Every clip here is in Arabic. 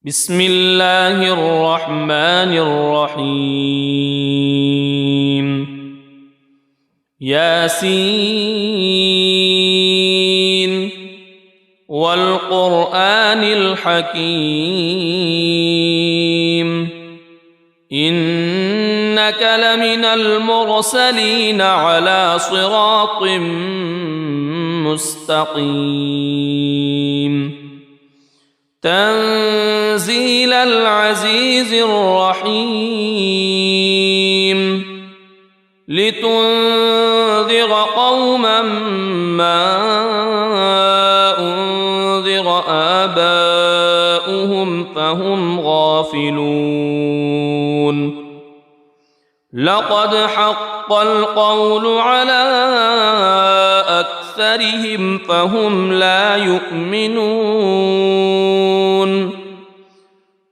بسم الله الرحمن الرحيم ياسين والقرآن الحكيم إنك لمن المرسلين على صراط مستقيم تنزيل العزيز الرحيم لتنذر قوما ما أنذر آباؤهم فهم غافلون لقد حق القول على أكثرهم فهم لا يؤمنون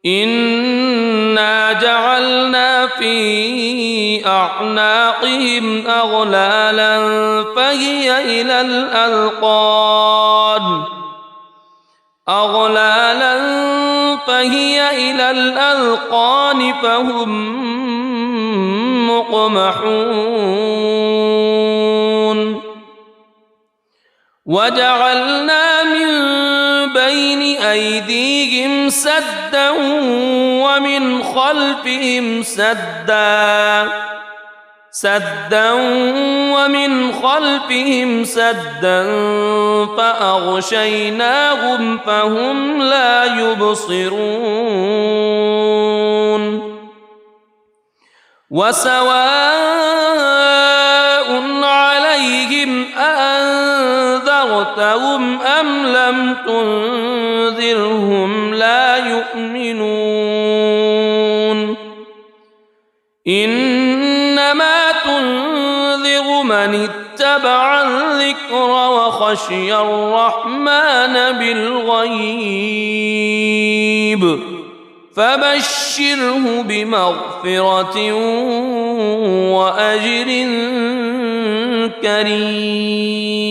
إنا جعلنا في أعناقهم أغلالا فهي إلى الأذقان فهم مقمحون وجعلنا من بين أيديهم سدا ومن خلفهم سدا فأغشيناهم فهم لا يبصرون وسواء عليهم أأنذرتهم أم لم تنذرهم لا يؤمنون إنما تنذر من اتبع الذكر وخشي الرحمن بالغيب فبشره بمغفرة وأجر كريم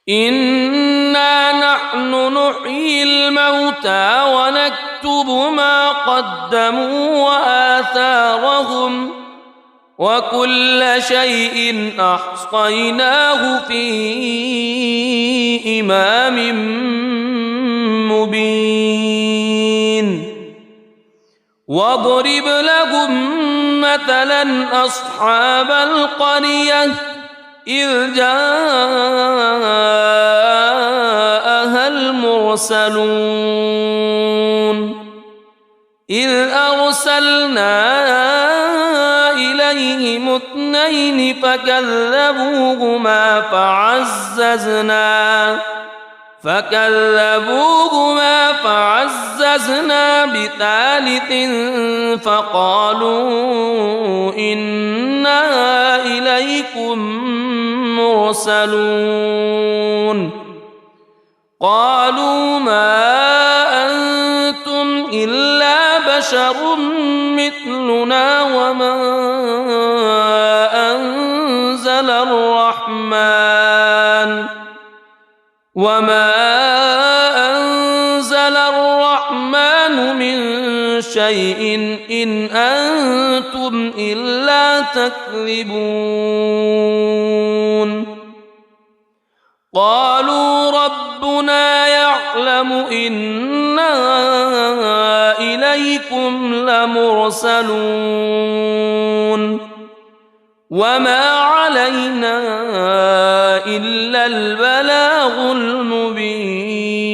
إنا نحن نحيي الموتى ونكتب ما قدموا وآثارهم وكل شيء أحصيناه في إمام مبين واضرب لهم مثلا أصحاب القرية إذ جاءها المرسلون إذ أرسلنا إليهم اثنين فكذبوهما فعززنا بثالث فقالوا إنا إليكم مرسلون قالوا ما أنتم إلا بشر مثلنا وما أنزل الرحمن من شيء إن أنتم إلا تكذبون قالوا ربنا يعلم إنا إليكم لمرسلون وما علينا إلا البلاغ المبين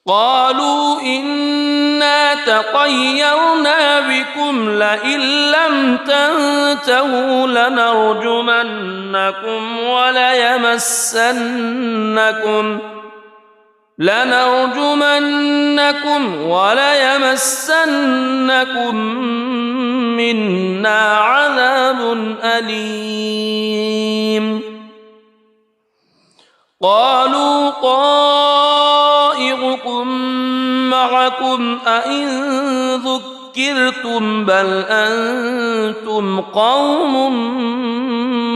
قالوا إنا تطيرنا بكم لئن لم تنتهوا لنرجمنكم وليمسنكم منا عذاب أليم قالوا طائركم معكم أئن ذكرتم بل أنتم قوم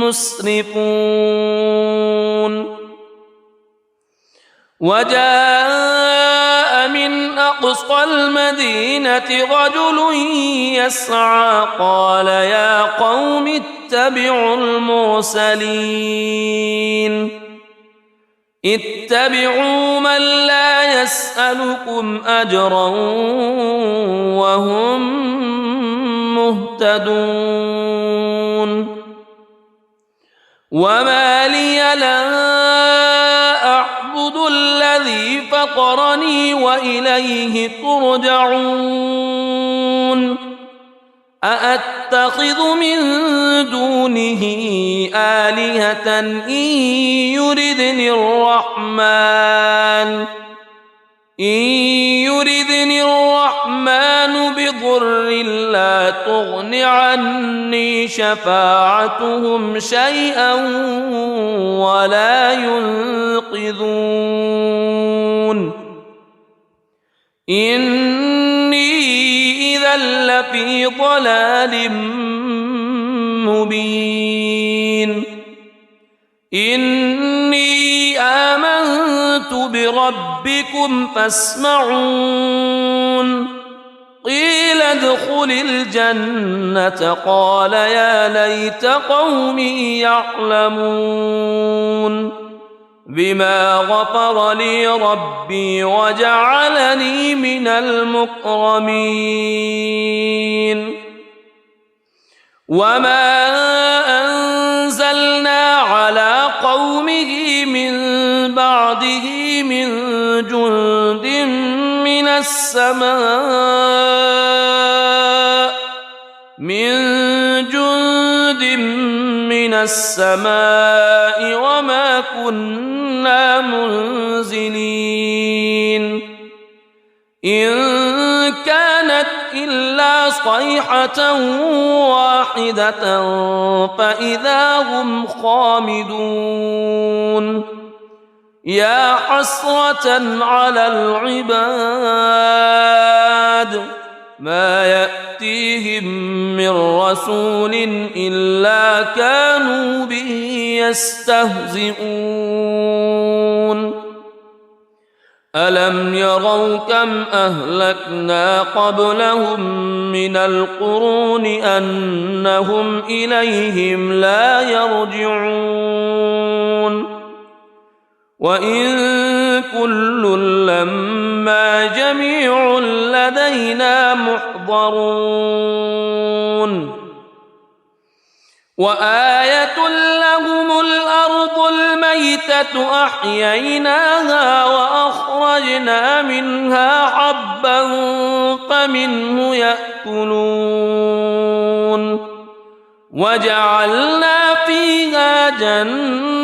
مسرفون وجاء من أقصى المدينة رجل يسعى قال يا قوم اتبعوا المرسلين اتبعوا من لا يسألكم أجرا وهم مهتدون وما لي لا أعبد الذي فطرني وإليه ترجعون أأتخذ من دونه آلهة إن يردني الرحمن بضر لا تغن عني شفاعتهم شيئا ولا ينقذون إني إذا لفي ضلال مبين إني آمنت بربكم فاسمعون قيل ادخل الجنة قال يا ليت قومي يعلمون بما غفر لي ربي وجعلني من المكرمين وما أنزلنا على قومه من بعده من جند من السماء وما كنا منزلين إن كانت إلا صيحة واحدة فإذا هم خامدون يا حسرة على العباد ما يأتيهم من رسول إلا كانوا به يستهزئون ألم يروا كم أهلكنا قبلهم من القرون أنهم إليهم لا يرجعون وإن كل لما جميع لدينا محضرون وآية لهم الأرض الميتة أحييناها وأخرجنا منها حبا فمنه يأكلون وجعلنا فيها جنات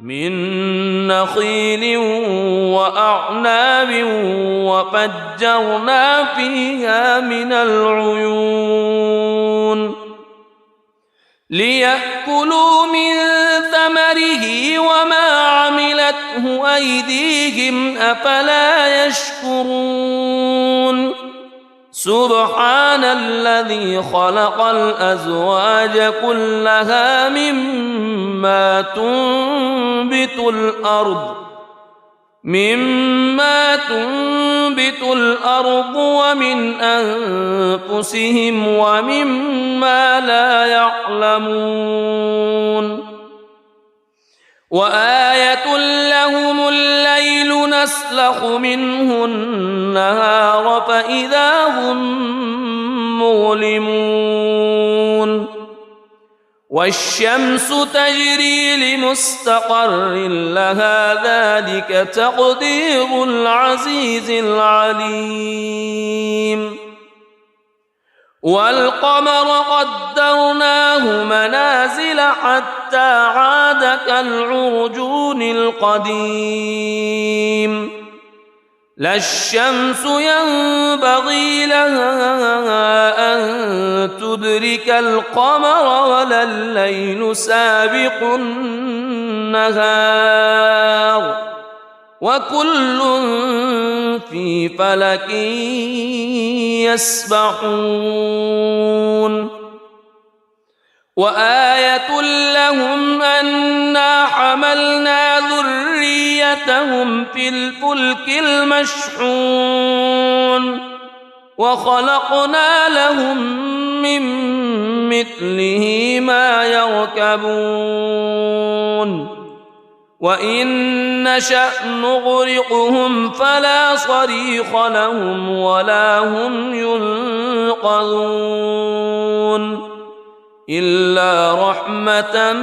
من نخيل وأعناب وفجرنا فيها من العيون ليأكلوا من ثمره وما عملته أيديهم أفلا يشكرون سبحان الذي خلق الأزواج كلها مما تنبت الأرض ومن أنفسهم ومما لا يعلمون وآية لهم الليل نسلخ منه النهار فإذا هم مظلمون والشمس تجري لمستقر لها ذلك تقدير العزيز العليم والقمر قدرناه منازل حتى عاد كالعرجون القديم لا الشمس ينبغي لها أن تدرك القمر ولا الليل سابق النهار وكل في فلك يسبحون وآية لهم أنا حملنا ذريتهم في الفلك المشحون وخلقنا لهم من مثله ما يركبون وإن نشأ نغرقهم فلا صريخ لهم ولا هم ينقذون إلا رحمة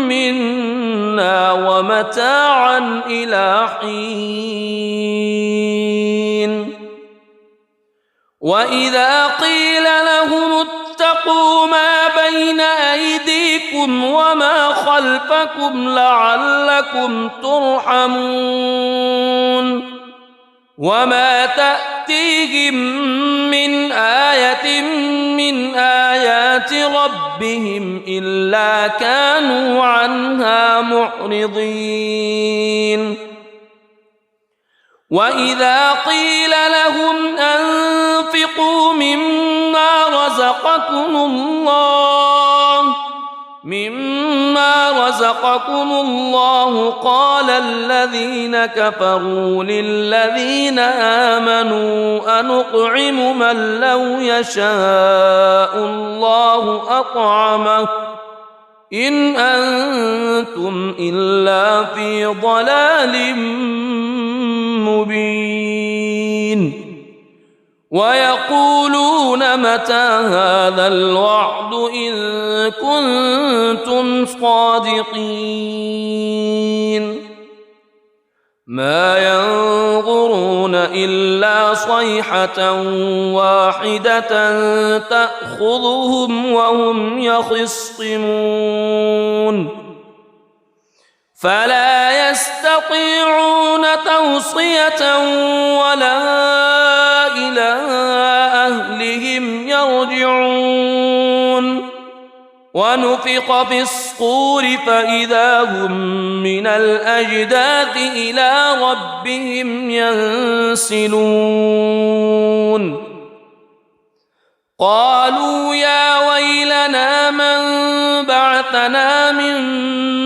منا ومتاعا إلى حين وإذا قيل لهم اتقوا ما بين أيديكم وما خلفكم لعلكم ترحمون وما تأتيهم من آية من آيات ربهم إلا كانوا عنها معرضين وإذا قيل لهم أنفقوا مما رزقكم الله قال الذين كفروا للذين آمنوا أنطعم من لو يشاء الله أطعمه إن أنتم إلا في ضلال مبين ويقولون متى هذا الوعد إن كنتم صادقين ما ينظرون إلا صيحة واحدة تأخذهم وهم يخصمون فلا يستطيعون توصية ولا إلى أهلهم يرجعون ونفخ في الصور فإذا هم من الأجداث إلى ربهم ينسلون قالوا يا ويلنا من بعثنا من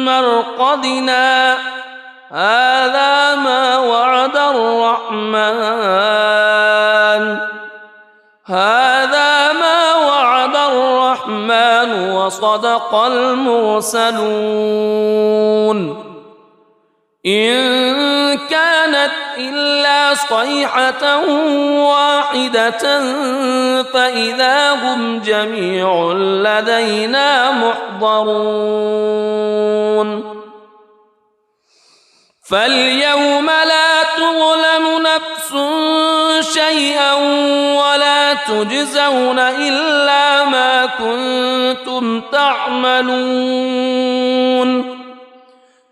مرقدنا هذا ما وعد الرحمن وصدق المرسلون إن كانت إلا صيحة واحدة فإذا هم جميع لدينا محضرون فاليوم لا تظلم نفس شيئا ولا تجزون إلا ما كنتم تعملون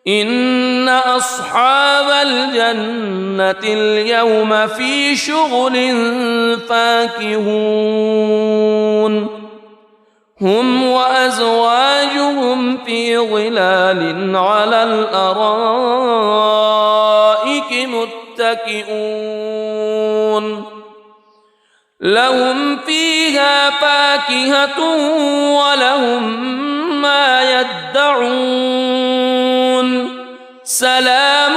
إن أصحاب الجنة اليوم في شغل فاكهون هم وأزواجهم في ظلال على الأرائك متكئون لهم فيها فاكهة ولهم ما يدعون سلام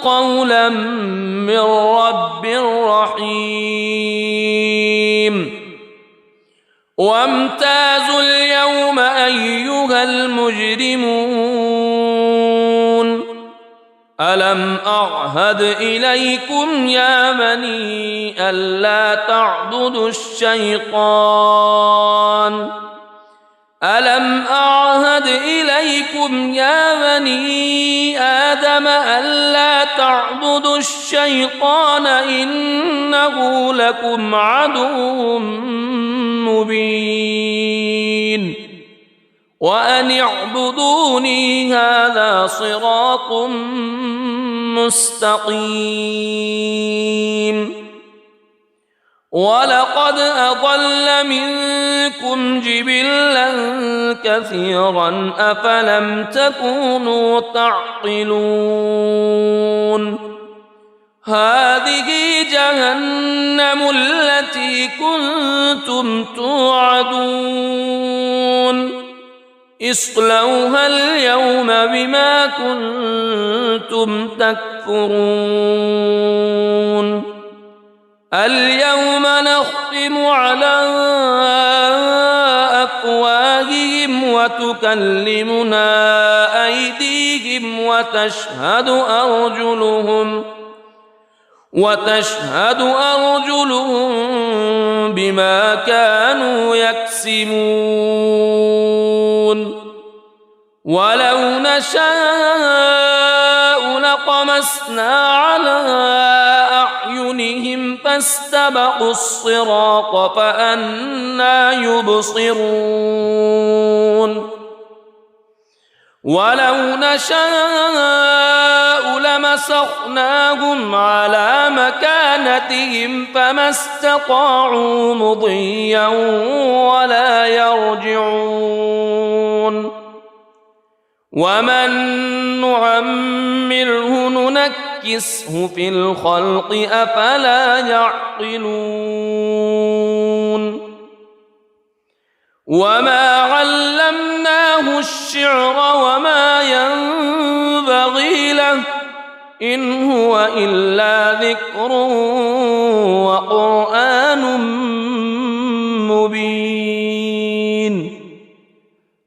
قولا من رب رحيم وامتازوا اليوم أيها المجرمون ألم أعهد إليكم يا بني ألا تعبدوا الشيطان ألم أعهد إليكم يا بني آدم ألا تعبدوا الشيطان إنه لكم عدو مبين وأن اعبدوني هذا صراط مستقيم ولقد أضل منكم جبلا كثيرا أفلم تكونوا تعقلون هذه جهنم التي كنتم توعدون اصلوها اليوم بما كنتم تكفرون اليوم نختم على أفواههم وتكلمنا أيديهم وتشهد أرجلهم بما كانوا يكسبون ولو نشاء لطمسنا على أعينهم فاستبقوا الصراط فأنى يبصرون ولو نشاء لمسخناهم على مكانتهم فما استطاعوا مضيا ولا يرجعون ومن نعمره ننكسه في الخلق أفلا يعقلون وما علمناه الشعر وما ينبغي له إن هو إلا ذكر وقرآن مبين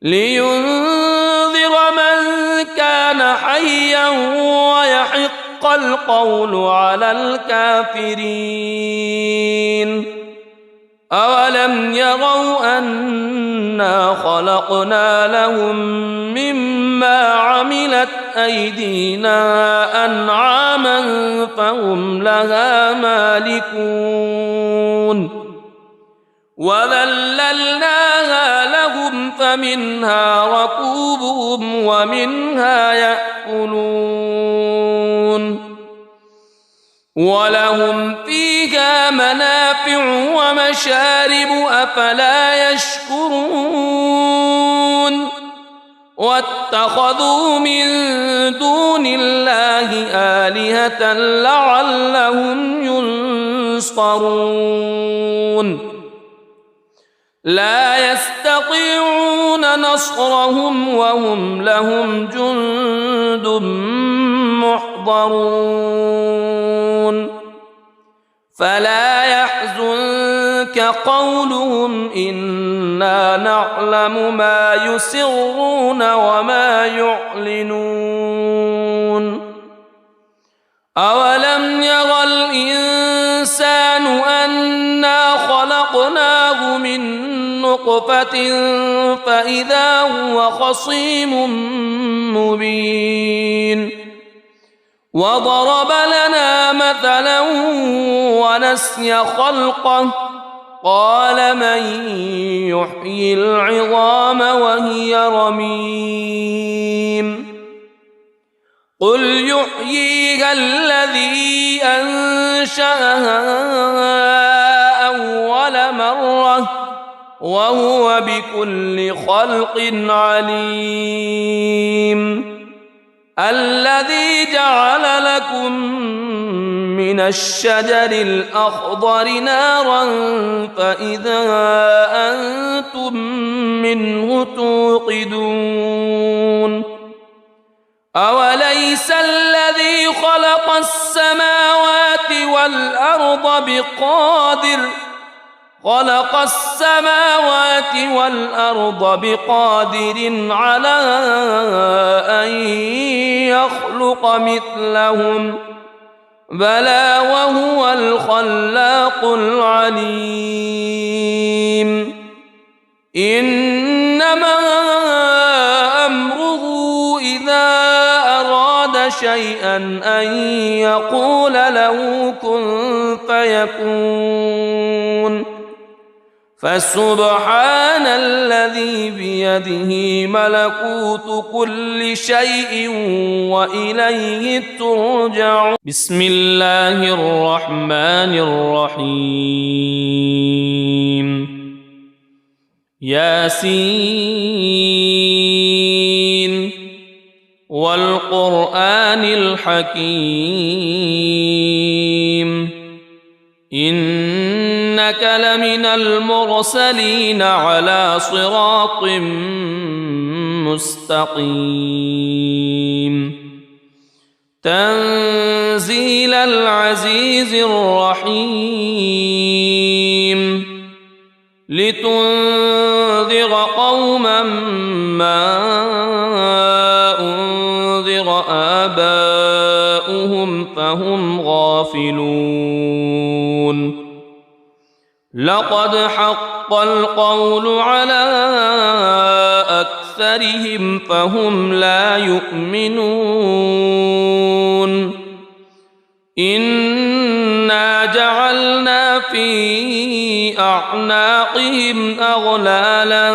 لينذر من كان حيا ويحق القول على الكافرين أولم يروا أنا خلقنا لهم مما عملت أيدينا أنعاما فهم لها مالكون وذللناها لهم فمنها ركوبهم ومنها يأكلون ولهم فيها منافع ومشارب أفلا يشكرون واتخذوا من دون الله آلهة لعلهم ينصرون لا يستطيعون نصرهم وهم لهم جند محضرون فلا يحزنك قولهم إنا نعلم ما يسرون وما يعلنون أولم ير الإنسان أنا خلقناه من نطفة فإذا هو خصيم مبين وضرب لنا مثلا ونسي خلقه قال من يحيي العظام وهي رميم قل يحييها الذي أنشأها أول مرة وهو بكل خلق عليم الذي جعل لكم من الشجر الأخضر نارا فإذا أنتم منه توقدون أوليس الذي خلق السماوات والأرض بقادر على أن يخلق مثلهم بلى وهو الخلاق العليم إنما أمره إذا أراد شيئا أن يقول له كن فيكون فسبحان الذي بيده ملكوت كل شيء وإليه ترجعون بسم الله الرحمن الرحيم ياسين والقرآن الحكيم إنك لمن المرسلين على صراط مستقيم تنزيل العزيز الرحيم لتنذر قوما ما أنذر آباؤهم فهم غافلون لقد حق القول على أكثرهم فهم لا يؤمنون إنا جعلنا في أعناقهم أغلالا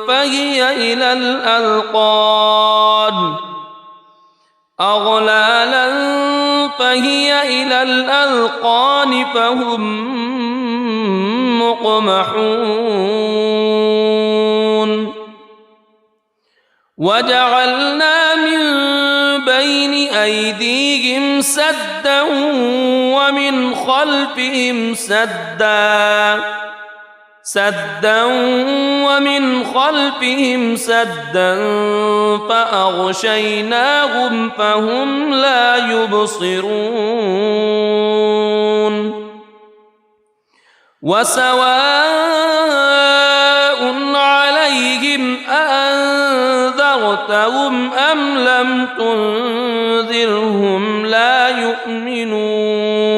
فهي إلى الأذقان فهم مقمحون وجعلنا من بين أيديهم سدا ومن خلفهم سدا فأغشيناهم فهم لا يبصرون وسواء عليهم أأنذرتهم أم لم تنذرهم لا يؤمنون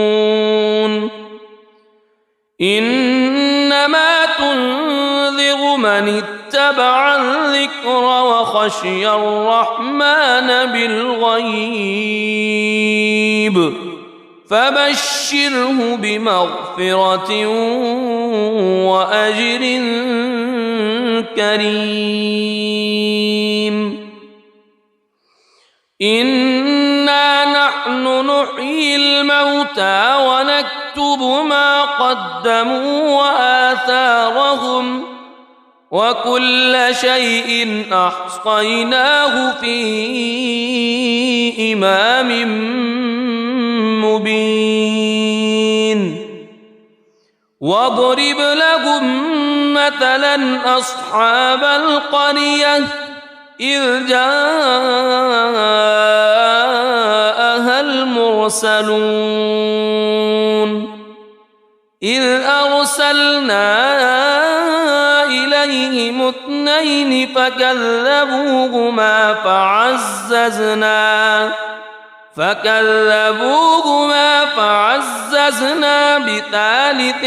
إنما تنذر من اتبع الذكر وخشي الرحمن بالغيب فبشره بمغفرة وأجر كريم إنا نحن نحيي الموتى ونكتب ما قدموا وآثارهم وكل شيء أحصيناه في إمام مبين واضرب لهم مثلا أصحاب القرية إذ جاءها المرسلون إذ أرسلنا إليهم اثنين فكذبوهما فعززنا بثالث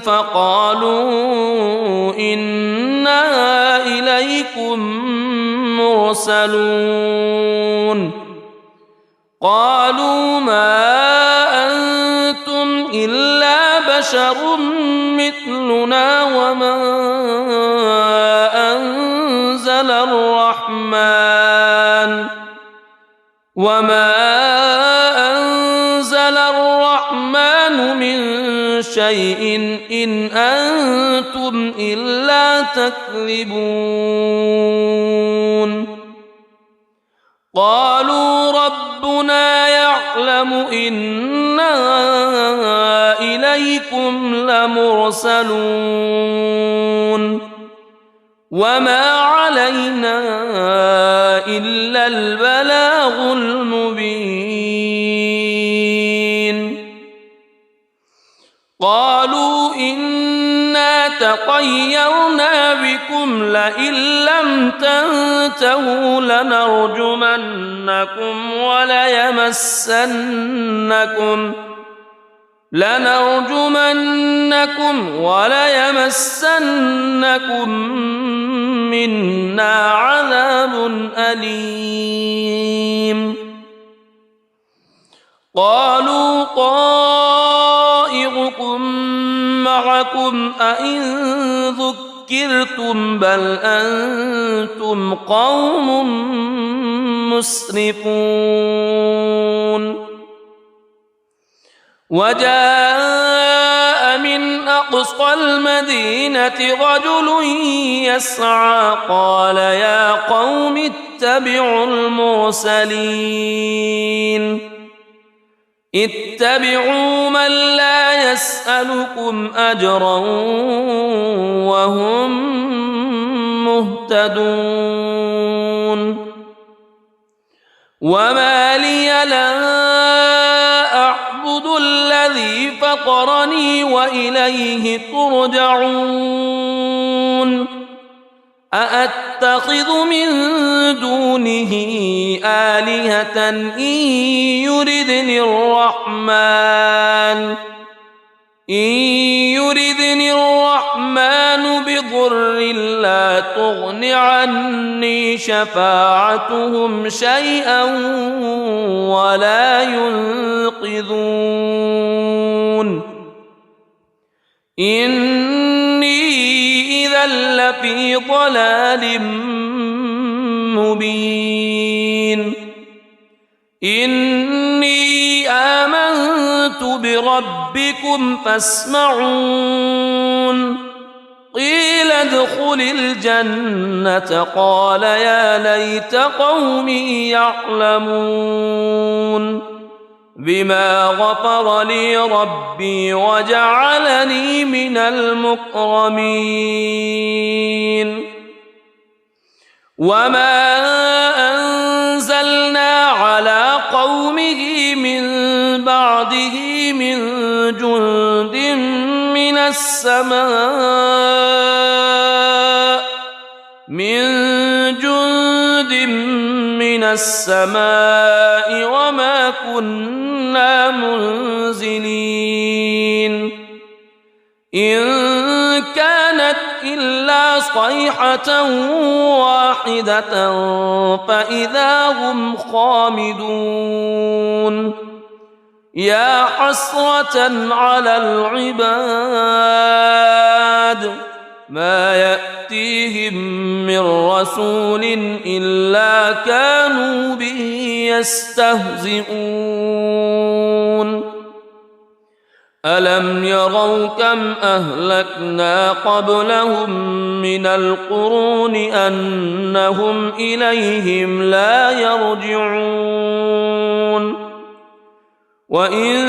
فقالوا إنا إليكم مرسلون قالوا ما أنتم إلا بشر مثلنا وما أنزل الرحمن من شيء إن أنتم إلا تكذبون قالوا ربنا يعلم إنا إليكم لمرسلون وما علينا إلا البلاغ المبين قالوا إنا تطيرنا بكم لئن لم تنتهوا لنرجمنكم وليمسنكم منا عذاب أليم قالوا طائركم معكم أئن ذكرتم بل أنتم قوم مسرفون وجاء من أقصى المدينة رجل يسعى قال يا قوم اتبعوا من لا يسألكم أجرا وهم مهتدون مهتدون وما لي لا أعبد الذي فطرني وإليه ترجعون أأتخذ من دونه آلهة إن يردني الرحمن بضر لا تغن عني شفاعتهم شيئا ولا ينقذون إني إذا لفي ضلال مبين إني آمنت بربكم فاسمعون قيل ادخل الجنة قال يا ليت قومي يعلمون بما غفر لي ربي وجعلني من المكرمين وما أنزلنا على قومه من بعده من جند من السماء وما كنا منزلين إن كانت إلا صيحة واحدة فإذا هم خامدون يا حسرة على العباد ما يأتيهم من رسول إلا كانوا به يستهزئون ألم يروا كم أهلكنا قبلهم من القرون أنهم إليهم لا يرجعون وإن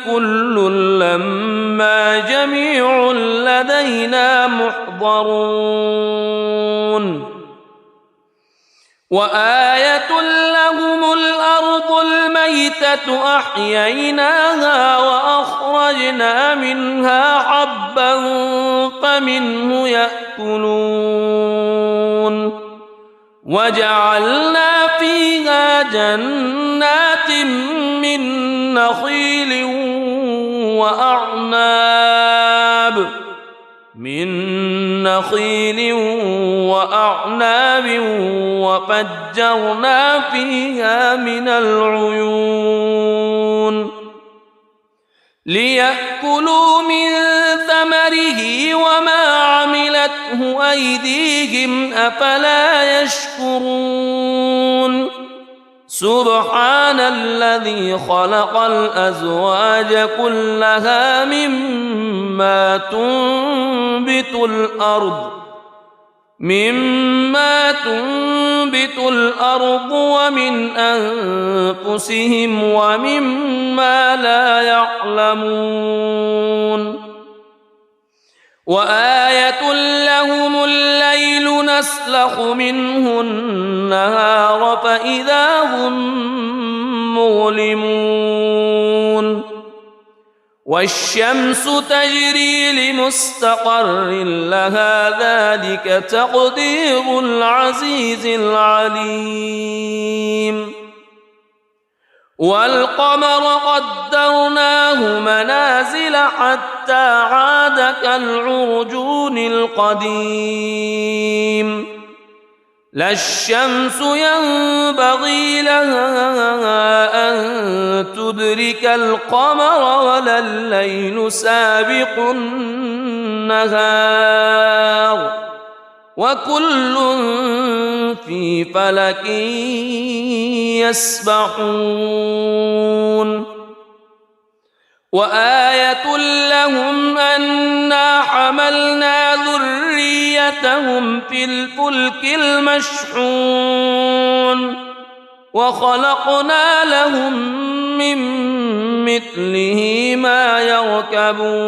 كل لما جميع لدينا محضرون وآية لهم الأرض الميتة أحييناها وأخرجنا منها حبا فمنه يأكلون وجعلنا فيها جنات من نخيل وأعناب وفجرنا فيها من العيون ليأكلوا من ثمره وما عملته أيديهم أفلا يشكرون سبحان الذي خلق الأزواج كلها مما تنبت الأرض ومن أنفسهم ومما لا يعلمون وآية لهم الليل نسلخ منه النهار فإذا هم مظلمون والشمس تجري لمستقر لها ذلك تقدير العزيز العليم والقمر قدرناه منازل حتى عاد كالعرجون القديم لا الشمس ينبغي لها أن تدرك القمر ولا الليل سابق النهار وكل في فلك يسبحون وآية لهم أنا حملنا ذريتهم في الفلك المشحون وخلقنا لهم من مثله ما يركبون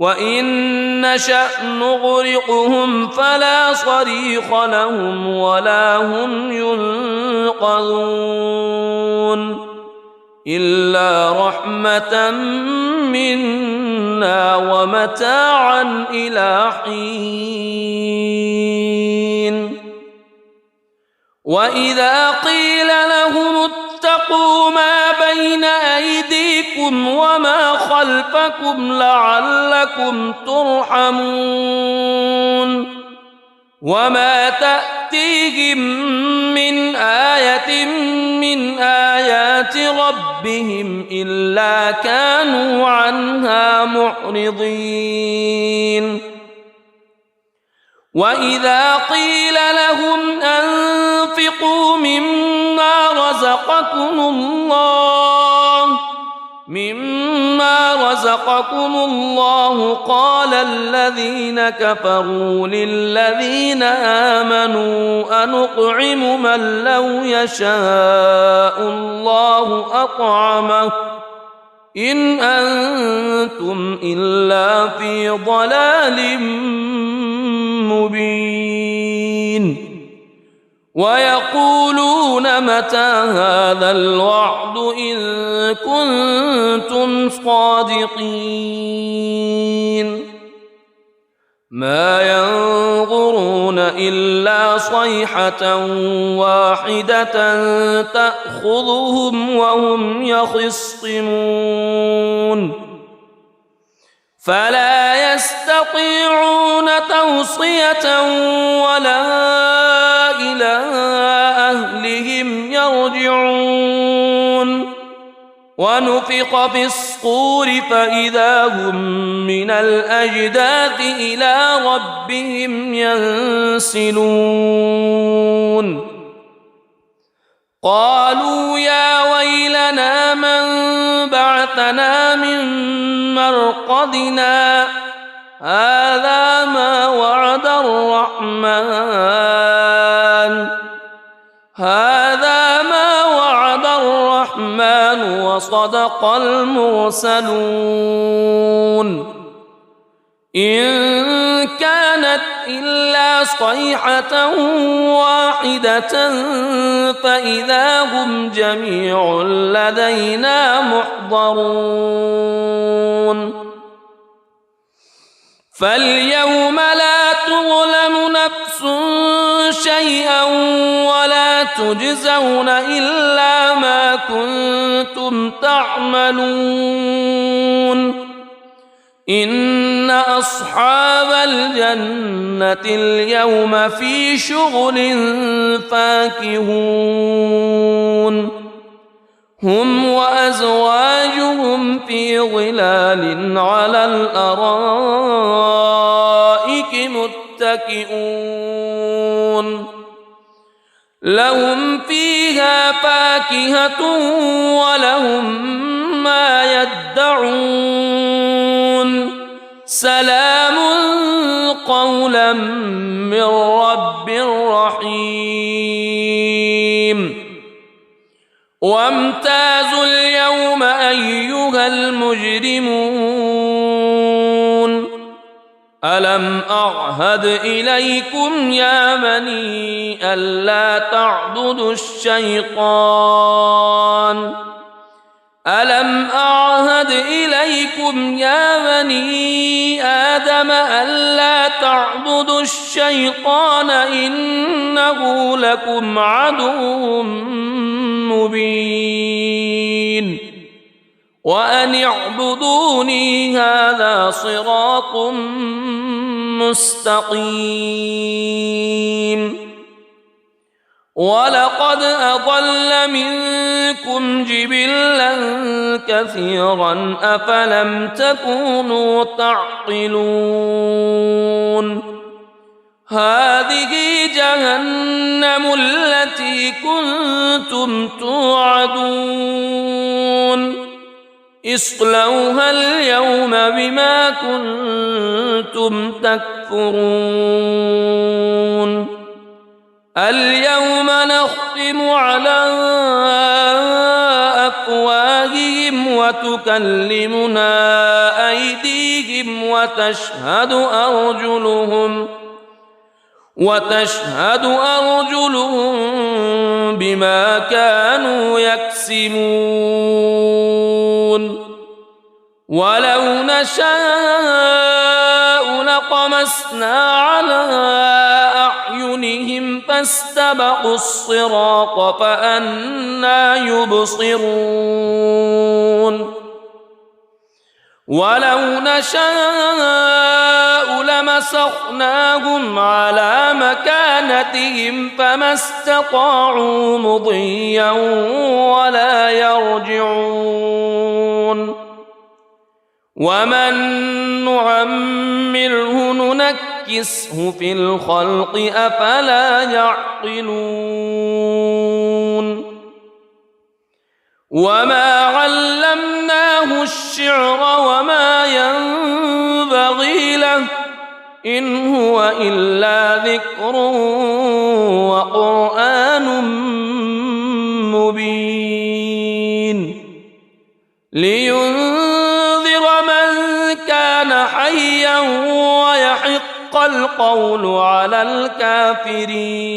وإن نشأ نغرقهم فلا صريخ لهم ولا هم ينقذون إلا رحمة منا ومتاعا إلى حين وإذا قيل لهم اتقوا ما بين أيديكم وما خلفكم لعلكم ترحمون وما تأتيهم من آية من آيات ربهم إلا كانوا عنها معرضين وإذا قيل لهم أنفقوا مما رزقكم الله قال الذين كفروا للذين آمنوا أنطعم من لو يشاء الله أطعمه إن أنتم إلا في ضلال مبين ويقولون متى هذا الوعد إن كنتم صادقين ما ينظرون إلا صيحة واحدة تأخذهم وهم يخصمون فلا يستطيعون توصية ولا إلى أهلهم يرجعون ونفخ في الصور فإذا هم من الأجداث إلى ربهم ينسلون قالوا يا ويلنا من بعثنا من مرقدنا هذا ما وعد الرحمن وصدق المرسلون إن كانت إلا صيحة واحدة فإذا هم جميع لدينا محضرون فاليوم لا تظلم نفس شيئا ولا تجزون إلا ما كنتم تعملون إن أصحاب الجنة اليوم في شغل فاكهون هم وأزواجهم في ظلال على الأرائك متكئون لهم فيها فاكهة ولهم ما يدعون سلام قولا من رب رحيم وامتازوا اليوم أيها المجرمون ألم أعهد إليكم يا بني ألا تعبدوا الشيطان ألم أعهد إليكم يا بني آدم ألا تعبدوا الشيطان إنه لكم عدو مبين وأن اعبدوني هذا صراط مستقيم ولقد أضل منكم جبلا كثيرا أفلم تكونوا تعقلون هذه جهنم التي كنتم توعدون اصلوها اليوم بما كنتم تكفرون اليوم نختم على أفواههم وتكلمنا أيديهم وتشهد أرجلهم بما كانوا يكسبون ولو نشاء لطمسنا على أعينهم فاستبقوا الصراط فأنى يبصرون ولو نشاء لمسخناهم على مكانتهم فما استطاعوا مضيا ولا يرجعون ومن نعمره ننكسه في الخلق أفلا يعقلون وما علمناه الشعر وما ينبغي له إن هو إلا ذكر وقرآن مبين لينذر من كان حيا ويحق القول على الكافرين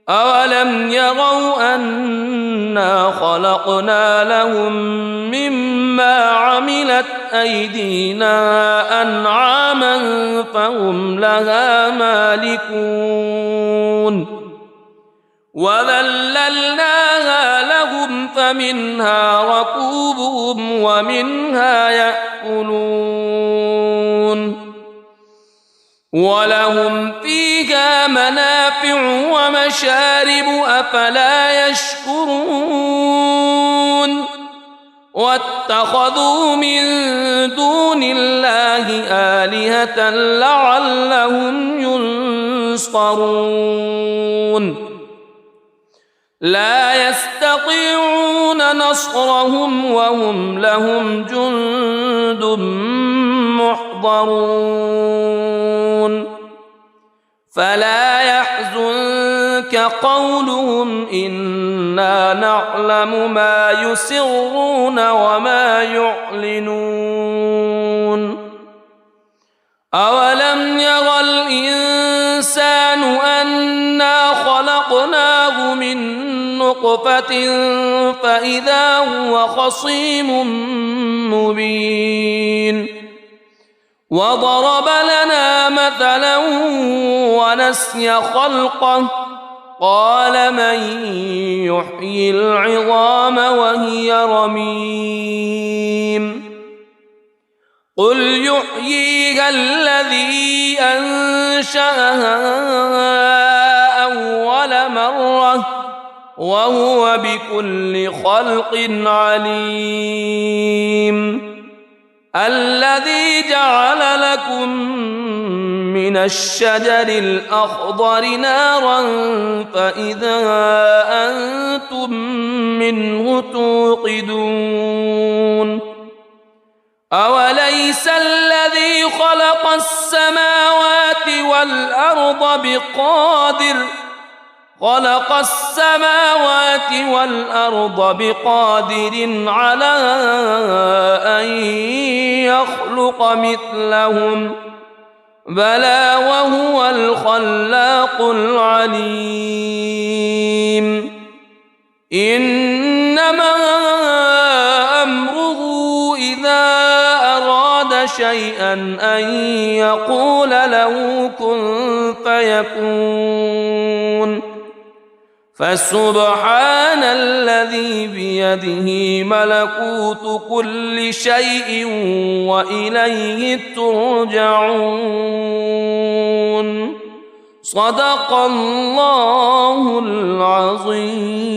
أولم يروا أنا خلقنا لهم مما عملت أيدينا أنعاما فهم لها مالكون وذللناها لهم فمنها ركوبهم ومنها يأكلون ولهم فيها منافع ومشارب أفلا يشكرون واتخذوا من دون الله آلهة لعلهم ينصرون لا يستطيعون نصرهم وهم لهم جند محضرون فلا يحزنك قولهم إنا نعلم ما يسرون وما يعلنون أولم ير الإنسان أنا خلقناه من نطفة فإذا هو خصيم مبين وضرب لنا مثلا ونسي خلقه قال من يحيي العظام وهي رميم قل يحييها الذي أنشأها أول مرة وهو بكل خلق عليم الذي جعل لكم من الشجر الأخضر نارا فإذا أنتم منه توقدون أوليس الذي خلق السماوات والأرض بقادر على أن يخلق مثلهم بلى وهو الخلاق العليم إنما أمره إذا أراد شيئا أن يقول له كن فيكون فسبحان الذي بيده ملكوت كل شيء وإليه ترجعون صدق الله العظيم.